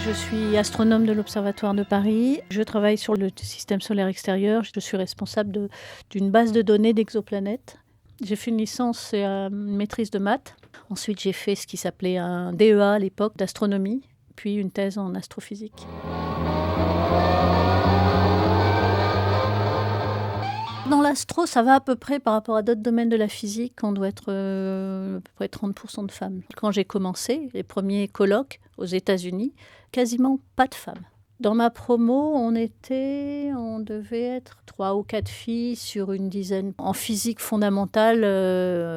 Je suis astronome de l'Observatoire de Paris. Je travaille sur le système solaire extérieur. Je suis responsable d'une base de données d'exoplanètes. J'ai fait une licence et une maîtrise de maths. Ensuite, j'ai fait ce qui s'appelait un DEA à l'époque d'astronomie, puis une thèse en astrophysique. Dans l'astro, ça va à peu près par rapport à d'autres domaines de la physique. On doit être à peu près 30% de femmes. Quand j'ai commencé, les premiers colloques aux États-Unis, quasiment pas de femmes. Dans ma promo, on devait être 3 ou 4 filles sur une dizaine. En physique fondamentale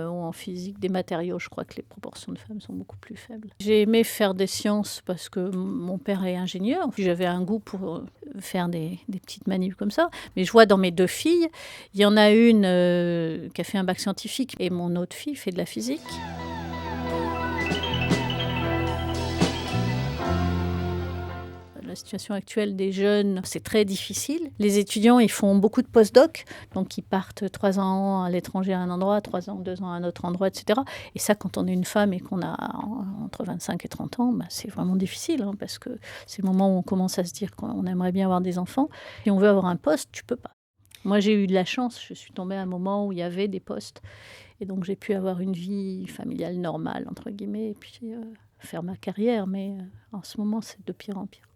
ou en physique des matériaux, je crois que les proportions de femmes sont beaucoup plus faibles. J'ai aimé faire des sciences parce que mon père est ingénieur. J'avais un goût pour faire des petites manipes comme ça. Mais je vois dans mes 2 filles, il y en a une qui a fait un bac scientifique et mon autre fille fait de la physique. La situation actuelle des jeunes, c'est très difficile. Les étudiants, ils font beaucoup de post-doc, donc ils partent 3 ans à l'étranger à un endroit, 3 ans, 2 ans à un autre endroit, etc. Et ça, quand on est une femme et qu'on a entre 25 et 30 ans, c'est vraiment difficile, parce que c'est le moment où on commence à se dire qu'on aimerait bien avoir des enfants. Et on veut avoir un poste, tu peux pas. Moi, j'ai eu de la chance, je suis tombée à un moment où il y avait des postes. Et donc, j'ai pu avoir une vie familiale normale, entre guillemets, et puis faire ma carrière. Mais en ce moment, c'est de pire en pire.